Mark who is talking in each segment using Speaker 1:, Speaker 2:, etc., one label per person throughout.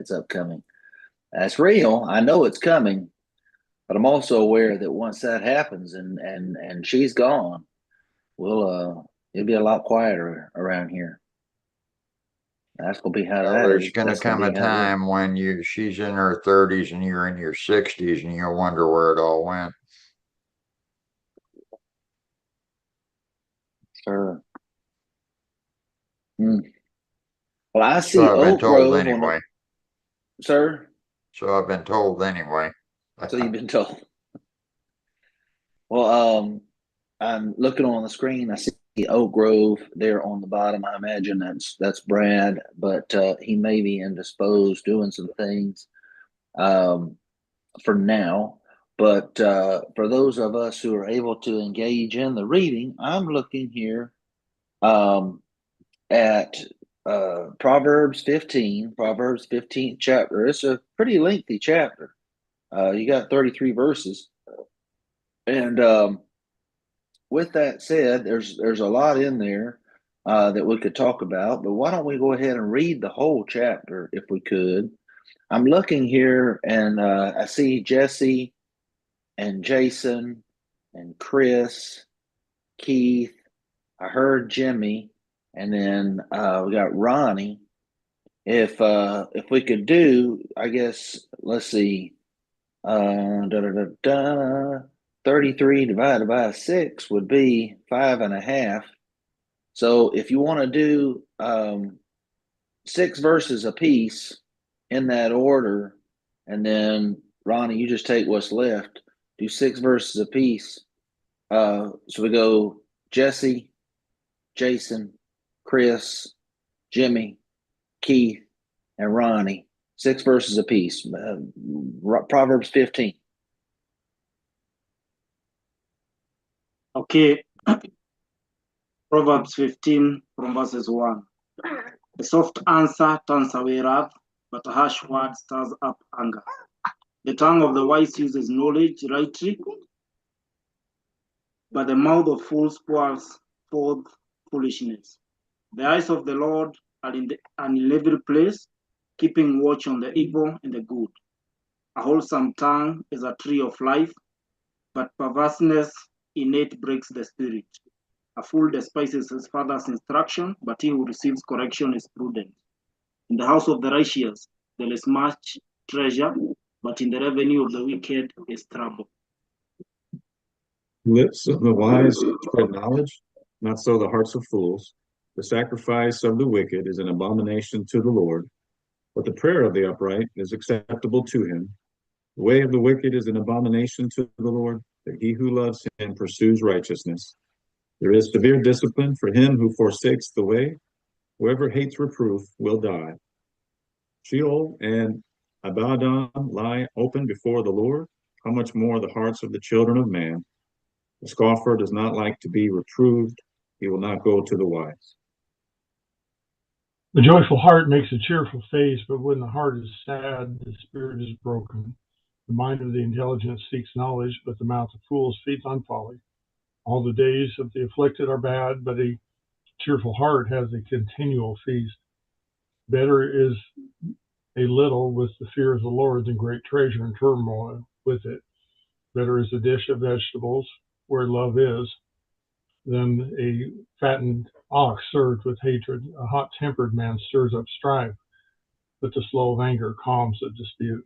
Speaker 1: It's upcoming. That's real. I know it's coming, but I'm also aware that once that happens and she's gone, we'll it'll be a lot quieter around here. That's gonna be how
Speaker 2: Well,
Speaker 1: that
Speaker 2: there's
Speaker 1: is.
Speaker 2: going to
Speaker 1: That's gonna
Speaker 2: come
Speaker 1: be
Speaker 2: a
Speaker 1: how it is.
Speaker 2: time when she's in her 30s and you're in your 60s and you'll wonder where it all went.
Speaker 1: Sure. Hmm. Well, I
Speaker 2: So
Speaker 1: see
Speaker 2: I've been
Speaker 1: Oak
Speaker 2: told
Speaker 1: Grove on the
Speaker 2: anyway.
Speaker 1: sir.
Speaker 2: So I've been told anyway.
Speaker 1: So you've been told. Well, I'm looking on the screen. I see Oak Grove there on the bottom. I imagine that's Brad, but he may be indisposed doing some things um, for now. But for those of us who are able to engage in the reading, I'm looking here um, at Proverbs 15th chapter. It's a pretty lengthy chapter. You got 33 verses, and with that said, there's a lot in there that we could talk about. But why don't we go ahead and read the whole chapter if we could? I'm looking here, and I see Jesse and Jason and Chris, Keith. I heard Jimmy, and then we got Ronnie. If we could do, I guess let's see, da, da, da, da, 33 divided by 6 would be 5.5. So if you want to do 6 verses a piece in that order, and then Ronnie, you just take what's left, do 6 verses a piece. So we go Jesse, Jason, Chris, Jimmy, Keith, and Ronnie. 6 verses apiece. Proverbs 15.
Speaker 3: Okay, Proverbs 15 from verses 1. A soft answer turns away wrath, but a harsh word stirs up anger. The tongue of the wise uses knowledge rightly, but the mouth of fools pours forth foolishness. The eyes of the Lord are in every place, keeping watch on the evil and the good. A wholesome tongue is a tree of life, but perverseness in it breaks the spirit. A fool despises his father's instruction, but he who receives correction is prudent. In the house of the righteous there is much treasure, but in the revenue of the wicked is trouble.
Speaker 4: Lips of the wise spread knowledge, not so the hearts of fools. The sacrifice of the wicked is an abomination to the Lord, but the prayer of the upright is acceptable to him. The way of the wicked is an abomination to the Lord, but he who loves him pursues righteousness. There is severe discipline for him who forsakes the way. Whoever hates reproof will die. Sheol and Abaddon lie open before the Lord. How much more the hearts of the children of man? The scoffer does not like to be reproved. He will not go to the wise.
Speaker 5: The joyful heart makes a cheerful face, but when the heart is sad, the spirit is broken. The mind of the intelligent seeks knowledge, but the mouth of fools feeds on folly. All the days of the afflicted are bad, but a cheerful heart has a continual feast. Better is a little with the fear of the Lord than great treasure and turmoil with it. Better is a dish of vegetables where love is than a fattened ox served with hatred. A hot-tempered man stirs up strife, but the slow of anger calms a dispute.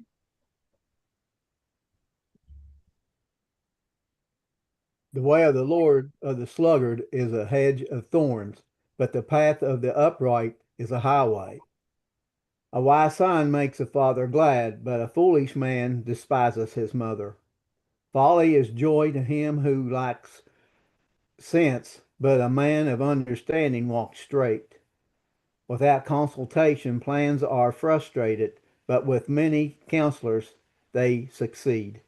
Speaker 6: The way of the Lord of the sluggard is a hedge of thorns, but the path of the upright is a highway. A wise son makes a father glad, but a foolish man despises his mother. Folly is joy to him who lacks sense, but a man of understanding walks straight. Without consultation, plans are frustrated, but with many counselors, they succeed.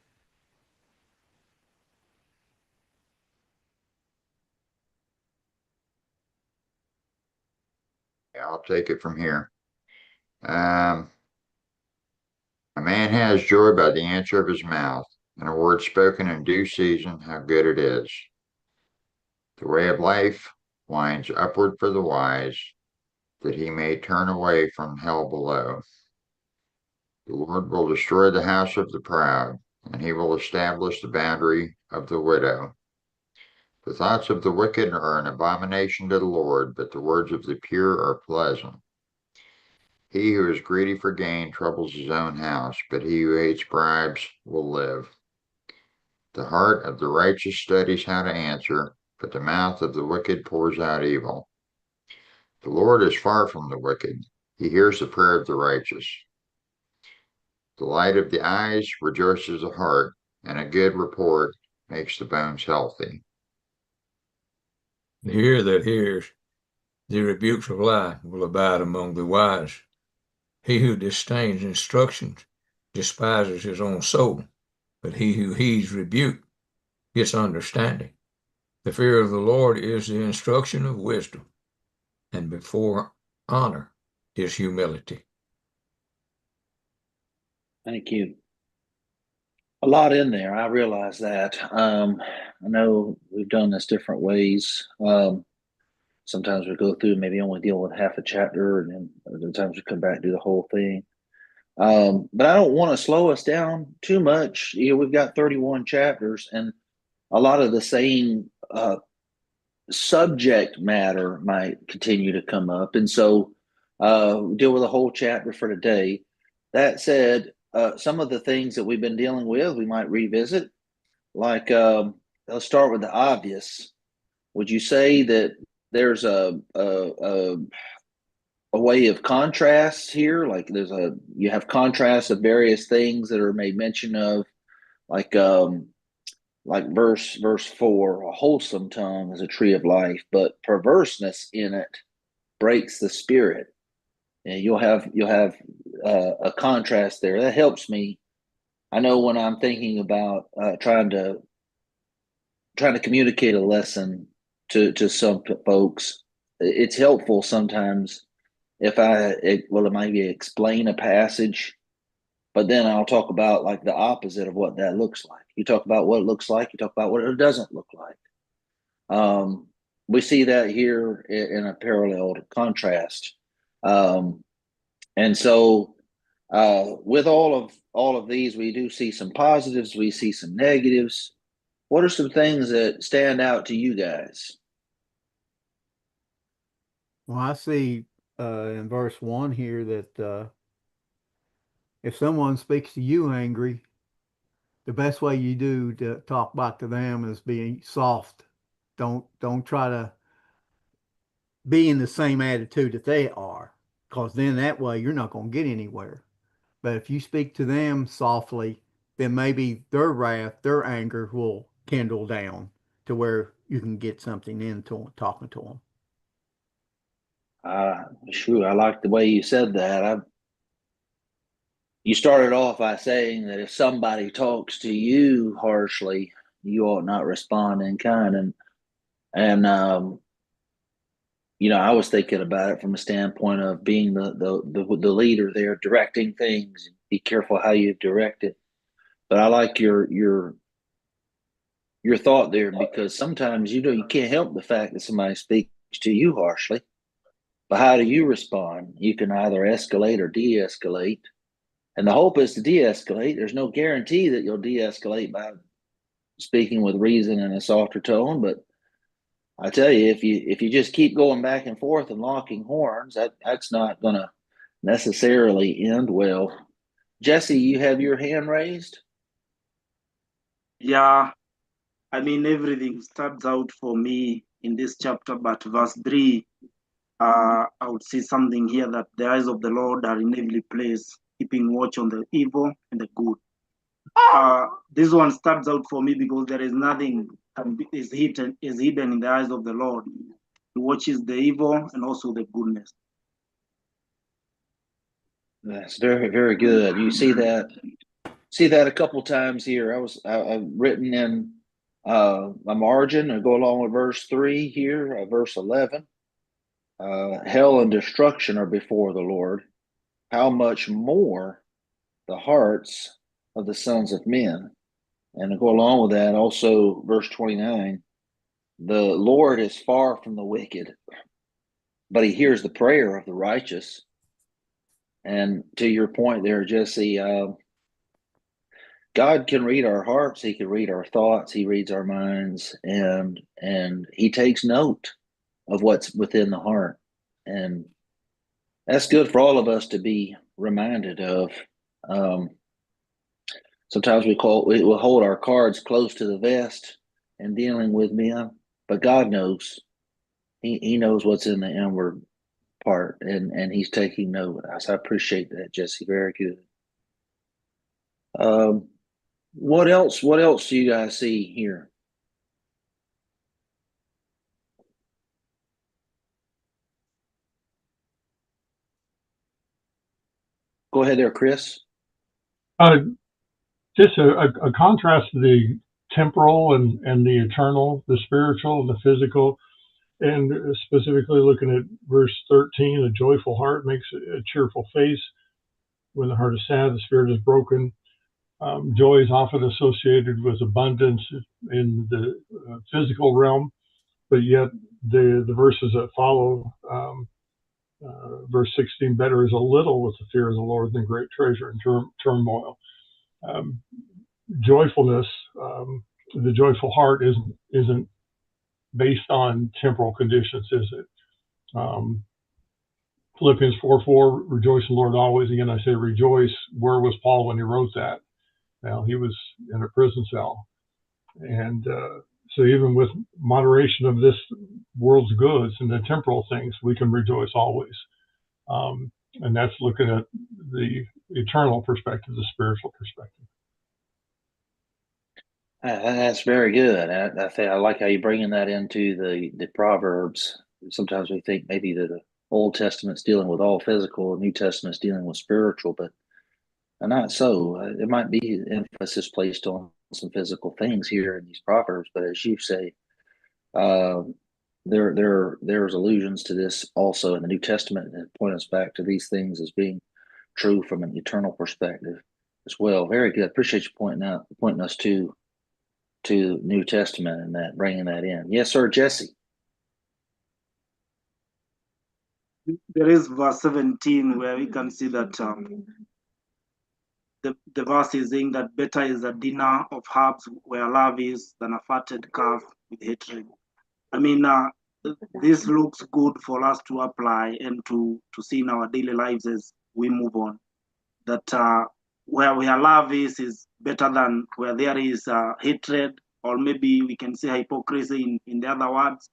Speaker 2: Yeah, I'll take it from here. Um, a man has joy by the answer of his mouth, and a word spoken in due season, how good it is. The way of life winds upward for the wise, that he may turn away from hell below. The Lord will destroy the house of the proud, and he will establish the boundary of the widow. The thoughts of the wicked are an abomination to the Lord, but the words of the pure are pleasant. He who is greedy for gain troubles his own house, but he who hates bribes will live. The heart of the righteous studies how to answer, but the mouth of the wicked pours out evil. The Lord is far from the wicked. He hears the prayer of the righteous. The light of the eyes rejoices the heart, and a good report makes the bones healthy.
Speaker 7: The ear that hears the rebukes of life will abide among the wise. He who disdains instructions despises his own soul, but he who heeds rebuke gets understanding. The fear of the Lord is the instruction of wisdom, and before honor is humility.
Speaker 1: Thank you. A lot in there. I realize that. I know we've done this different ways. Sometimes we go through, maybe only deal with half a chapter, and then other times we come back and do the whole thing. But I don't want to slow us down too much. We've got 31 chapters, and a lot of the same subject matter might continue to come up. And so we deal with a whole chapter for today. That said, some of the things that we've been dealing with, we might revisit. Like, let's start with the obvious. Would you say that there's a way of contrast here? Like, you have contrasts of various things that are made mention of, like verse 4, a wholesome tongue is a tree of life, but perverseness in it breaks the spirit. And you'll have a contrast there that helps me. I know when I'm thinking about trying to communicate a lesson to some folks, it's helpful sometimes if it maybe explain a passage, but then I'll talk about like the opposite of what that looks like. You talk about what it looks like, you talk about what it doesn't look like. We see that here in a parallel contrast. And so with all of these, we do see some positives, we see some negatives. What are some things that stand out to you guys?
Speaker 6: Well, I see in verse 1 here that if someone speaks to you angry, the best way you do to talk back to them is being soft. Don't try to be in the same attitude that they are, because then that way you're not going to get anywhere. But if you speak to them softly, then maybe their wrath, their anger will kindle down to where you can get something into talking to them.
Speaker 1: Sure, I like the way you said that. You started off by saying that if somebody talks to you harshly, you ought not respond in kind. And I was thinking about it from a standpoint of being the leader there, directing things. Be careful how you direct it. But I like your thought there, because sometimes you can't help the fact that somebody speaks to you harshly. But how do you respond? You can either escalate or de-escalate. And the hope is to de-escalate. There's no guarantee that you'll de-escalate by speaking with reason and a softer tone, but I tell you, if you just keep going back and forth and locking horns, that's not going to necessarily end well. Jesse, you have your hand raised.
Speaker 3: Yeah, I mean, everything starts out for me in this chapter, but verse 3, I would see something here that the eyes of the Lord are in every place, keeping watch on the evil and the good. This one stands out for me because there is nothing is hidden in the eyes of the Lord. He watches the evil and also the goodness.
Speaker 1: That's very, very good. You see that a couple times here. I've written in a margin and go along with verse 3 here, verse 11. Hell and destruction are before the Lord. How much more the hearts of the sons of men? And to go along with that, also verse 29, the Lord is far from the wicked, but he hears the prayer of the righteous. And to your point there, Jesse, God can read our hearts. He can read our thoughts. He reads our minds, and He takes note of what's within the heart. And that's good for all of us to be reminded of. Um, Sometimes we will hold our cards close to the vest in dealing with men, but God knows. He knows what's in the inward part, and He's taking note. So I appreciate that, Jesse. Very good. What else? What else do you guys see here? Go ahead there, Chris.
Speaker 5: Uh, just a contrast to the temporal and the eternal, the spiritual and the physical, and specifically looking at verse 13, a joyful heart makes a cheerful face. When the heart is sad, the spirit is broken. Joy is often associated with abundance in the physical realm, but yet the verses that follow, verse 16, better is a little with the fear of the Lord than great treasure and turmoil. Joyfulness, the joyful heart isn't based on temporal conditions, is it? Philippians 4:4, rejoice in the Lord always. Again, I say rejoice. Where was Paul when he wrote that? Well, he was in a prison cell. And so even with moderation of this world's goods and the temporal things, we can rejoice always. And that's looking at the eternal perspective, the spiritual perspective.
Speaker 1: That's very good. I think I like how you bringing that into the Proverbs. Sometimes we think maybe that the Old Testament's dealing with all physical, the New Testament's dealing with spiritual, but not so. It might be emphasis placed on some physical things here in these Proverbs, but as you say, uh, there's allusions to this also in the New Testament that point us back to these things as being true from an eternal perspective as well. Very good. Appreciate you pointing us to New Testament and that bringing that in. Yes, sir, Jesse.
Speaker 3: There is verse 17 where we can see that the verse is saying that better is a dinner of herbs where love is than a fatted calf with hatred. I mean, this looks good for us to apply and to see in our daily lives as we move on. That where love is better than where there is hatred, or maybe we can say hypocrisy in the other words.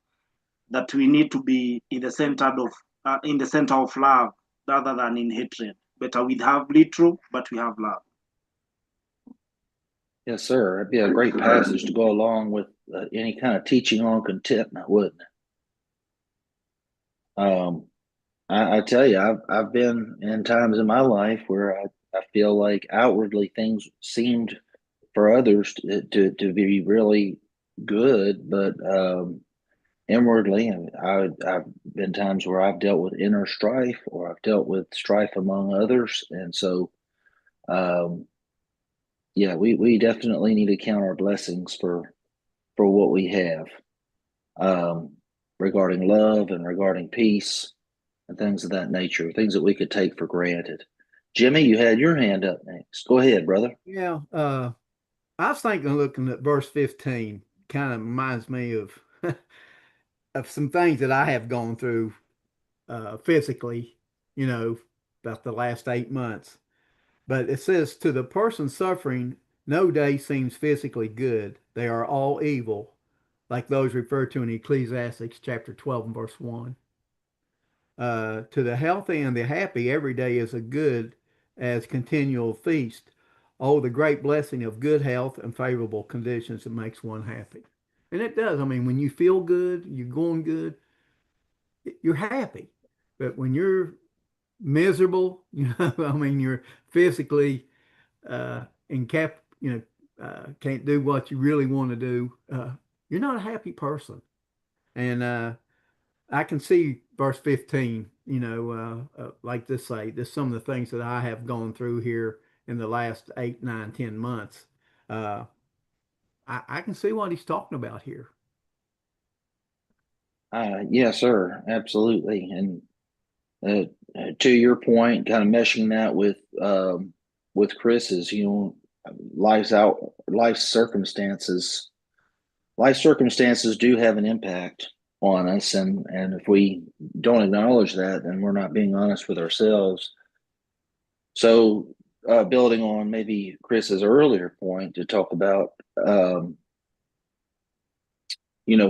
Speaker 3: That we need to be in the center of love rather than in hatred. Better we have little, but we have love.
Speaker 1: Yes, sir. It'd be a great passage to go along with any kind of teaching on contentment, wouldn't it? I tell you, I've been in times in my life where I feel like outwardly things seemed for others to be really good, but inwardly, I've been times where I've dealt with inner strife or I've dealt with strife among others, and so um, yeah, we definitely need to count our blessings for what we have um, regarding love and regarding peace and things of that nature, things that we could take for granted. Jimmy, you had your hand up next. Go ahead, brother.
Speaker 6: Yeah, I was thinking looking at verse 15 kind of reminds me of of some things that I have gone through physically, you know, about the last 8 months. But it says, to the person suffering, no day seems physically good. They are all evil, like those referred to in Ecclesiastes chapter 12 and verse 1. To the healthy and the happy, every day is a good as continual feast. Oh, the great blessing of good health and favorable conditions that makes one happy. And it does. I mean, when you feel good, you're going good, you're happy. But when you're miserable, I mean, you're physically can't do what you really want to do. You're not a happy person. And I can see verse 15, like this say, this some of the things that I have gone through here in the last 8, 9, 10 months. Uh, I can see what he's talking about here.
Speaker 1: Yes, sir. Absolutely. And to your point, kind of meshing that with Chris's, life circumstances. Life circumstances do have an impact on us, and if we don't acknowledge that, then we're not being honest with ourselves. So, building on maybe Chris's earlier point to talk about,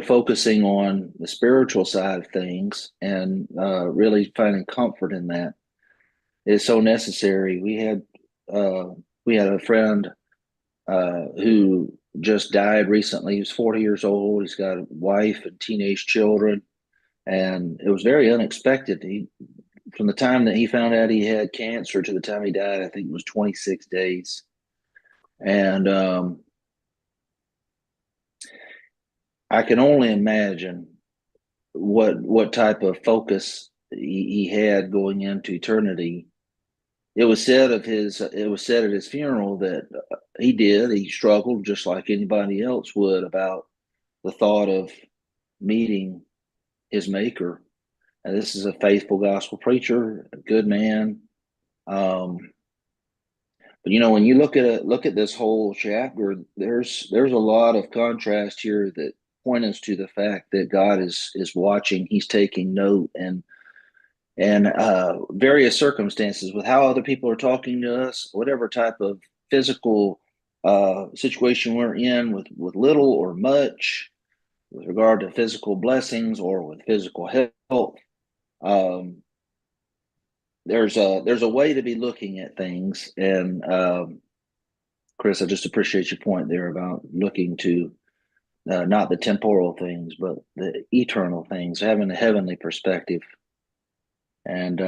Speaker 1: focusing on the spiritual side of things and really finding comfort in that is so necessary. We had a friend who just died recently. He was 40 years old. He's got a wife and teenage children, and it was very unexpected. From the time that he found out he had cancer to the time he died, I think it was 26 days. And I can only imagine what type of focus he had going into eternity. It was said at his funeral that he struggled just like anybody else would about the thought of meeting his maker. And this is a faithful gospel preacher, a good man. But when you look at this whole chapter, there's a lot of contrast here that point us to the fact that God is watching. He's taking note, and various circumstances with how other people are talking to us, whatever type of physical situation we're in, with little or much, with regard to physical blessings or with physical health. There's a way to be looking at things, and Chris, I just appreciate your point there about looking to not the temporal things, but the eternal things, having a heavenly perspective. And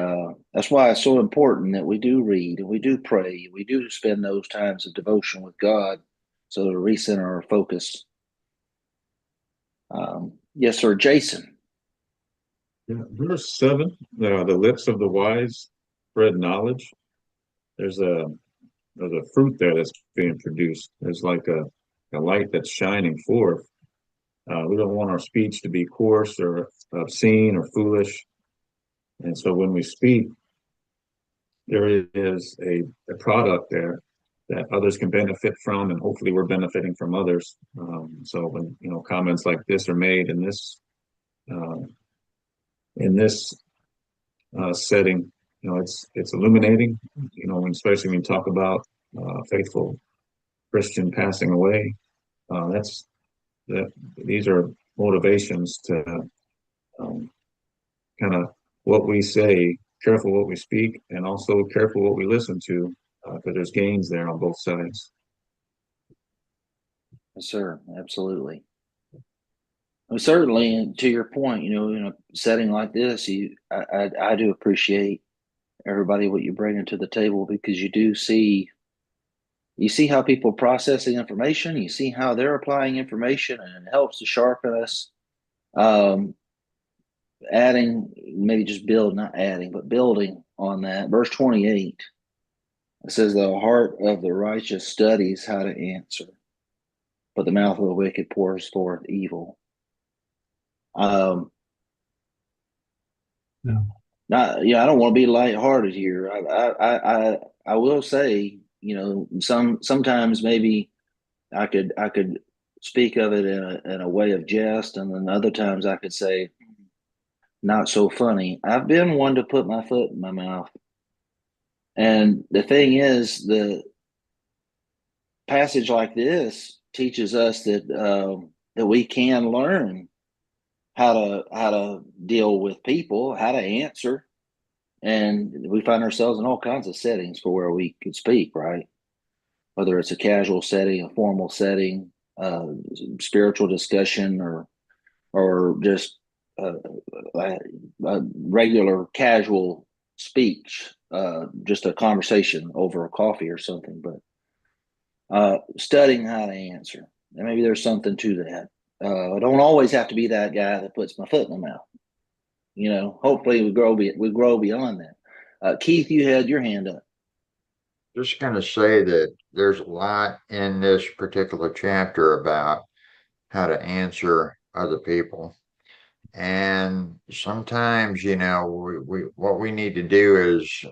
Speaker 1: that's why it's so important that we do read and we do pray, we do spend those times of devotion with God, so to recenter our focus. Yes, sir, Jason.
Speaker 4: Yeah, verse 7, the lips of the wise spread knowledge. There's a fruit there that's being produced. There's like a light that's shining forth. We don't want our speech to be coarse or obscene or foolish. And so when we speak, there is a product there that others can benefit from, and hopefully we're benefiting from others. So when comments like this are made uh, in this setting, it's illuminating. Especially when you talk about faithful Christian passing away. That's that. These are motivations to kind of what we say, careful what we speak, and also careful what we listen to, because there's gains there on both sides.
Speaker 1: Yes, sir, absolutely. Certainly, to your point, in a setting like this, I do appreciate everybody what you bring into the table, because you see how people process the information, you see how they're applying information, and it helps to sharpen us. Adding, maybe just not adding, but building on that. Verse 28, it says, "The heart of the righteous studies how to answer, but the mouth of the wicked pours forth evil."
Speaker 5: Yeah.
Speaker 1: I don't want to be lighthearted here. I will say, sometimes maybe I could speak of it in a way of jest, and then other times I could say, not so funny. I've been one to put my foot in my mouth. And the thing is, the passage like this teaches us that we can learn how to deal with people, how to answer, and we find ourselves in all kinds of settings for where we could speak, right? Whether it's a casual setting, a formal setting, spiritual discussion, or just a regular casual speech, just a conversation over a coffee or something. But studying how to answer, and maybe there's something to that. I don't always have to be that guy that puts my foot in the mouth. Hopefully we grow beyond that. Keith, you had your hand up.
Speaker 2: Just going to say that there's a lot in this particular chapter about how to answer other people. And sometimes, what we need to do is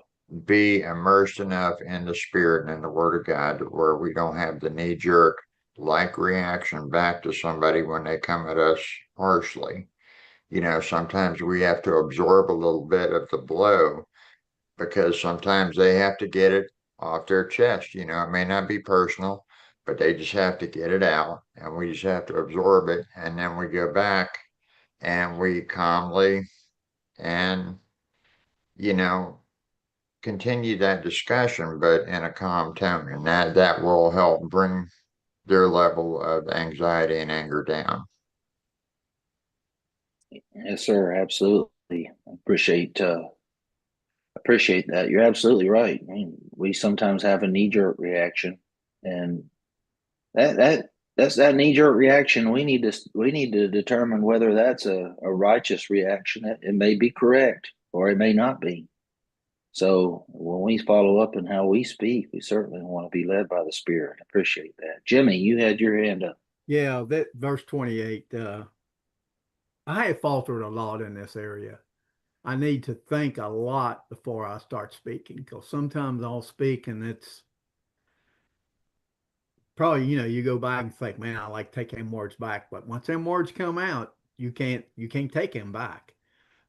Speaker 2: be immersed enough in the Spirit and in the Word of God where we don't have the knee-jerk like reaction back to somebody when they come at us harshly. Sometimes we have to absorb a little bit of the blow because sometimes they have to get it off their chest. It may not be personal, but they just have to get it out, and we just have to absorb it. And then we go back and we calmly and, you know, continue that discussion, but in a calm tone. And that will help bring their level of anxiety and anger down.
Speaker 1: Yes, sir. Absolutely. Appreciate that. You're absolutely right. I mean, we sometimes have a knee-jerk reaction, and that's that knee-jerk reaction. We need to determine whether that's a righteous reaction. It may be correct, or it may not be. So when we follow up in how we speak, we certainly want to be led by the Spirit. Appreciate that. Jimmy, you had your hand up.
Speaker 6: Yeah, that verse 28, I have faltered a lot in this area. I need to think a lot before I start speaking because sometimes I'll speak and it's probably, you go back and think, man, I like taking them words back. But once them words come out, you can't take them back.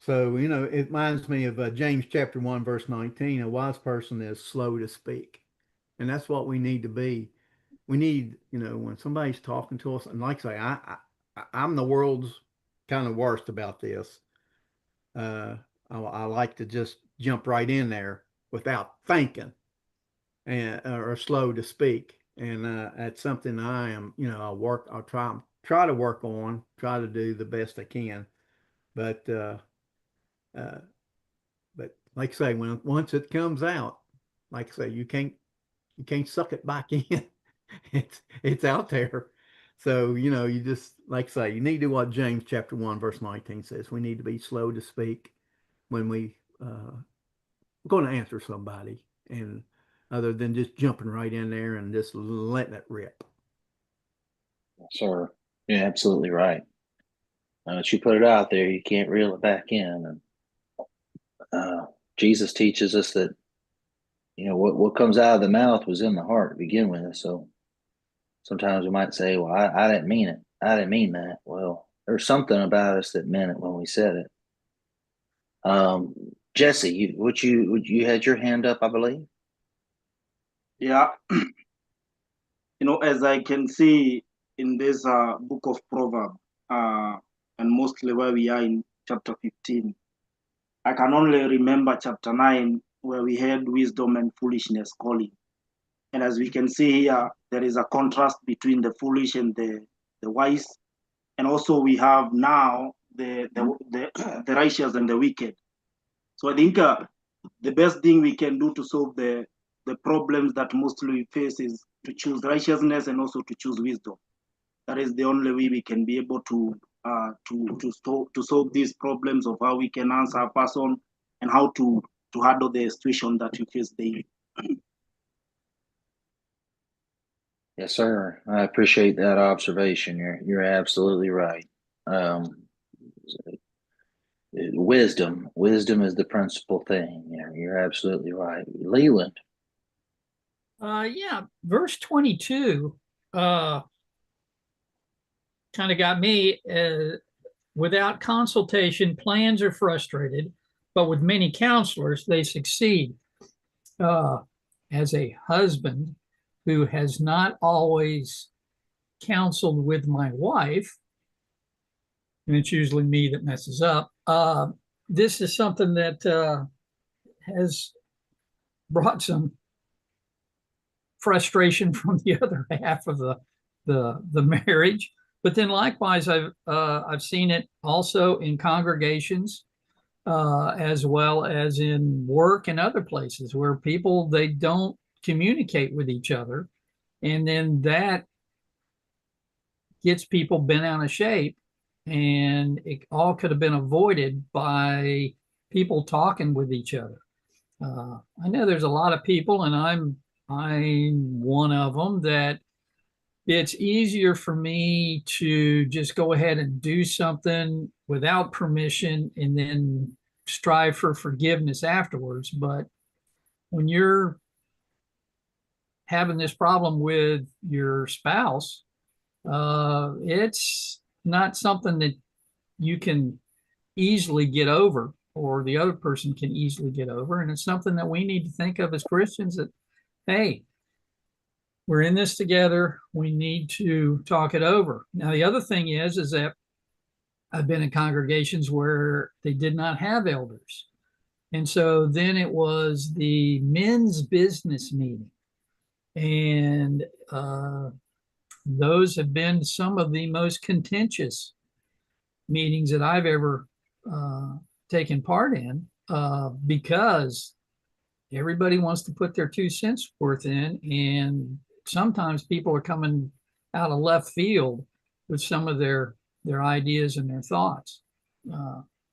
Speaker 6: So, it reminds me of James chapter 1, verse 19. A wise person is slow to speak. And that's what we need to be. We need, when somebody's talking to us, and like I say, I'm the world's kind of worst about this. I like to just jump right in there without thinking and or slow to speak. And that's something I am, I'll try to work on, try to do the best I can. But uh, but like I say, once it comes out, like I say, you can't suck it back in. It's out there. So, you just like I say, you need to do what James chapter 1, verse 19 says. We need to be slow to speak when we going to answer somebody, and other than just jumping right in there and just letting it rip.
Speaker 1: Yes, sir. You're absolutely right. Once you put it out there, you can't reel it back in. And Jesus teaches us that what comes out of the mouth was in the heart to begin with. So sometimes we might say, "Well, I didn't mean it. I didn't mean that." Well, there's something about us that meant it when we said it. Jesse, you had your hand up, I believe.
Speaker 3: Yeah, as I can see in this book of Proverbs, and mostly where we are in chapter 15, I can only remember chapter 9 where we had wisdom and foolishness calling. And as we can see here, there is a contrast between the foolish and the wise. And also we have now the the righteous and the wicked. So I think the best thing we can do to solve the problems that mostly we face is to choose righteousness and also to choose wisdom. That is the only way we can be able to solve these problems of how we can answer a person and how to handle the situation that we face daily.
Speaker 1: Yes, sir. I appreciate that observation. You're absolutely right. Wisdom is the principal thing. You're absolutely right. Leland.
Speaker 8: Yeah, verse 22 kind of got me. Without consultation, plans are frustrated, but with many counselors, they succeed. As a husband who has not always counseled with my wife, and it's usually me that messes up, this is something that has brought some frustration from the other half of the marriage. But then likewise, I've seen it also in congregations, as well as in work and other places where people, they don't communicate with each other, and then that gets people bent out of shape, and it all could have been avoided by people talking with each other. I know there's a lot of people, and I'm one of them, that it's easier for me to just go ahead and do something without permission and then strive for forgiveness afterwards. But when you're having this problem with your spouse, it's not something that you can easily get over or the other person can easily get over. And it's something that we need to think of as Christians that, hey, we're in this together. We need to talk it over. Now, the other thing is that I've been in congregations where they did not have elders. And so then it was the men's business meeting. And those have been some of the most contentious meetings that I've ever taken part in because everybody wants to put their 2 cents worth in. And sometimes people are coming out of left field with some of their ideas and their thoughts.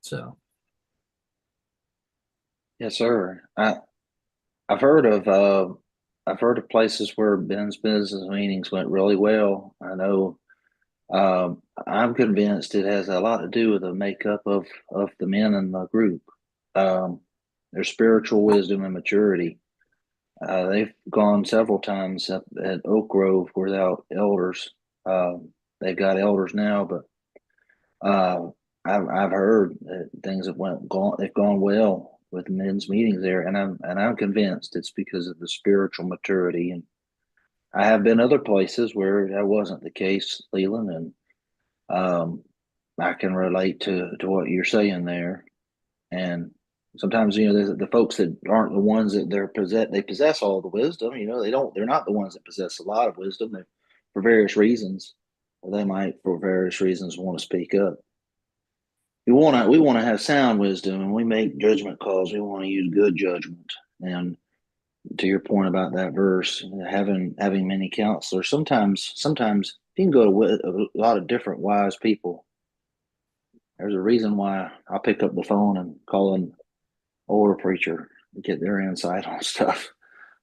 Speaker 8: So.
Speaker 1: Yes, sir. I've heard of places where Ben's business meetings went really well. I know. I'm convinced it has a lot to do with the makeup of the men in the group, their spiritual wisdom and maturity. They've gone several times at Oak Grove without elders. They've got elders now, but I've heard that things they've gone well with men's meetings there, and I'm convinced it's because of the spiritual maturity. And I have been other places where that wasn't the case, Leland, and I can relate to what you're saying there. And sometimes, the folks that aren't the ones that they possess all the wisdom. They're not the ones that possess a lot of wisdom. For various reasons, or they might, for various reasons, want to speak up. We want to have sound wisdom, and we make judgment calls. We want to use good judgment. And to your point about that verse, having many counselors, sometimes you can go to a lot of different wise people. There's a reason why I pick up the phone and call an older preacher to get their insight on stuff.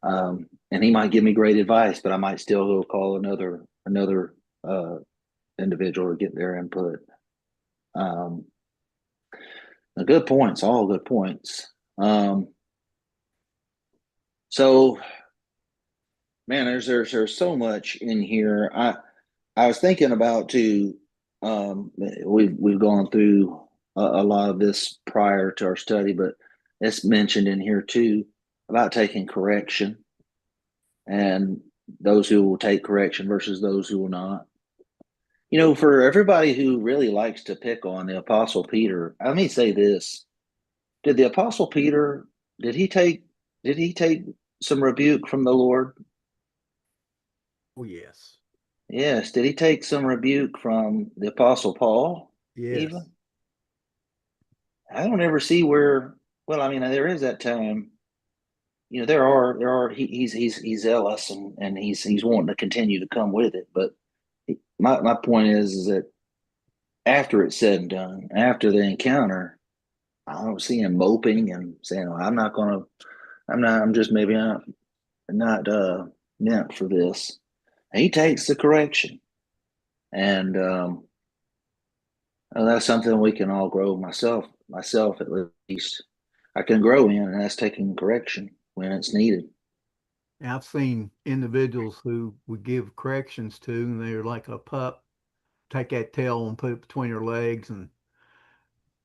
Speaker 1: And he might give me great advice, but I might still go call another individual to get their input. The good points, all good points. So, man, there's so much in here. I was thinking about too. We've gone through a lot of this prior to our study, but it's mentioned in here too about taking correction and those who will take correction versus those who will not. For everybody who really likes to pick on the Apostle Peter, let me say this: Did the Apostle Peter did he take some rebuke from the Lord?
Speaker 6: Oh, yes.
Speaker 1: Yes. Did he take some rebuke from the Apostle Paul?
Speaker 6: Yes.
Speaker 1: Even I don't ever see where. Well, I mean, there is that time. There are. He's zealous and he's wanting to continue to come with it. But my point is that after it's said and done, after the encounter, I don't see him moping and saying, "I'm not going to. I'm just maybe not meant for this." He takes the correction, and that's something we can all grow. Myself at least, I can grow in, and that's taking correction when it's needed.
Speaker 6: I've seen individuals who would give corrections to, and they're like a pup, take that tail and put it between their legs, and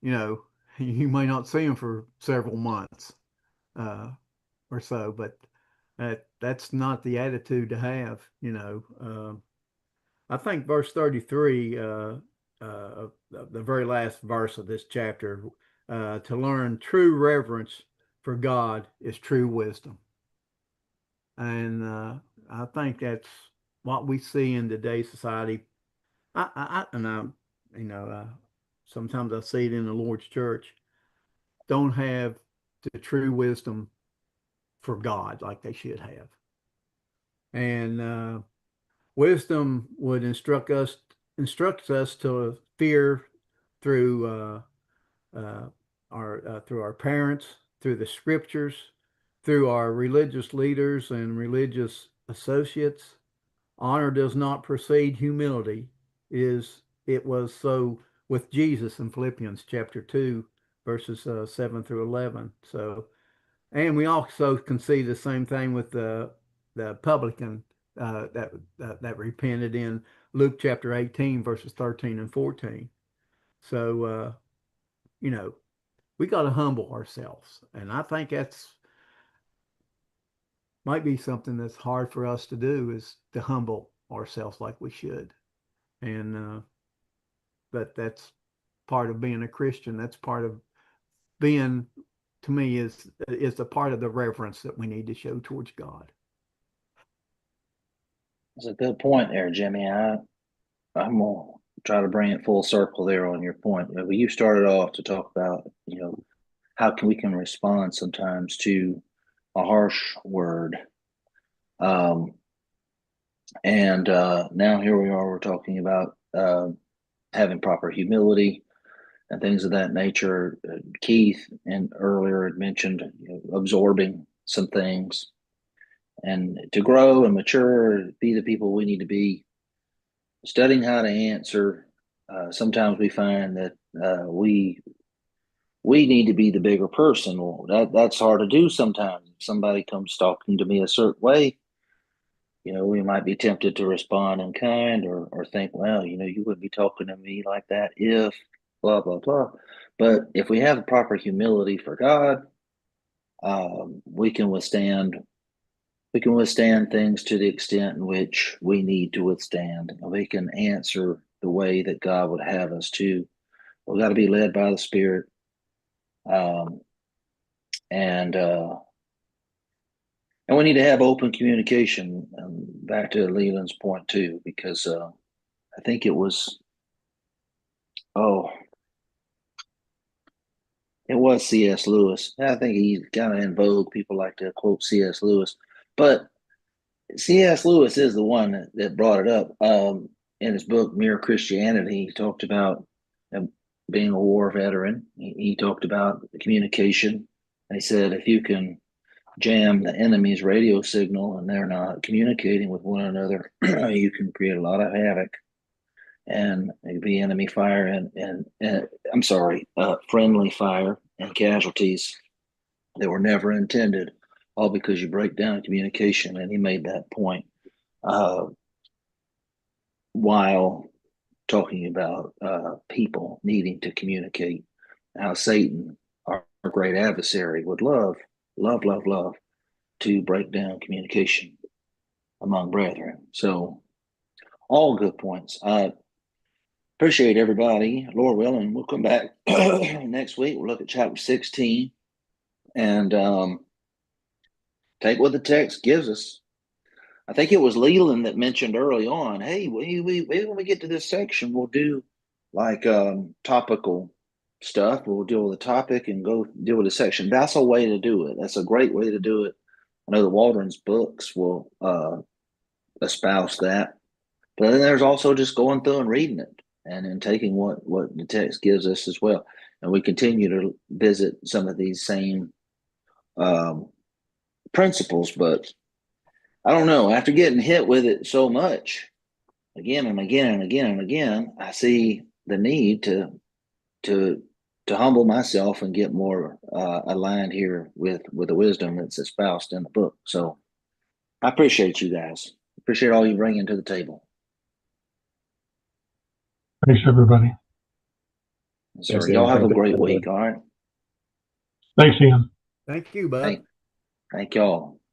Speaker 6: you may not see them for several months or so, but that's not the attitude to have. I think verse 33, the very last verse of this chapter, to learn true reverence for God is true wisdom. And I think that's what we see in today's society. Sometimes I see it in the Lord's church, don't have the true wisdom for God like they should have. And wisdom would instructs us to fear through our parents, through the scriptures, through our religious leaders and religious associates, Honor does not precede humility. It was so with Jesus in Philippians chapter 2, verses 7 through 11. So, and we also can see the same thing with the publican that repented in Luke chapter 18, verses 13 and 14. So, you know, we got to humble ourselves. And I think that's might be something that's hard for us to do, is to humble ourselves like we should. And, but that's part of being a Christian. That's part of being, to me, is a part of the reverence that we need to show towards God.
Speaker 1: That's a good point there, Jimmy. I'm gonna try to bring it full circle there on your point. You started off to talk about, how we can respond sometimes to a harsh word. And now here we are, we're talking about having proper humility and things of that nature. Keith and earlier had mentioned absorbing some things, and to grow and mature, be the people we need to be, studying how to answer. Sometimes we find that we need to be the bigger person. Well, that's hard to do sometimes. If somebody comes talking to me a certain way, we might be tempted to respond in kind, or think, well, you wouldn't be talking to me like that if blah, blah, blah. But if we have the proper humility for God, we can withstand things to the extent in which we need to withstand. We can answer the way that God would have us to. We've got to be led by the Spirit. And we need to have open communication. Back to Leland's point too, because I think it was C.S. Lewis. I think he's kind of in vogue. People like to quote C.S. Lewis, but C.S. Lewis is the one that brought it up. In his book Mere Christianity, he talked about being a war veteran. He talked about communication. And he said, if you can jam the enemy's radio signal and they're not communicating with one another, you can create a lot of havoc, and maybe enemy fire and friendly fire and casualties that were never intended, all because you break down communication. And he made that point while talking about people needing to communicate, how Satan, our great adversary, would love to break down communication among brethren. So all good points. I appreciate everybody. Lord willing, we'll come back next week. We'll look at chapter 16 and take what the text gives us. I think it was Leland that mentioned early on, hey, we when we get to this section, we'll do like topical stuff. We'll deal with a topic and go deal with a section. That's a way to do it. That's a great way to do it. I know the Waldron's books will espouse that. But then there's also just going through and reading it and taking what the text gives us as well. And we continue to visit some of these same principles, but I don't know. After getting hit with it so much again and again and again and again, I see the need to humble myself and get more aligned here with the wisdom that's espoused in the book. So I appreciate you guys. Appreciate all you bring into the table.
Speaker 5: Thanks, everybody.
Speaker 1: Sir, y'all have a great week. All right.
Speaker 5: Thanks, Ian.
Speaker 6: Thank you, bud.
Speaker 1: Thank y'all.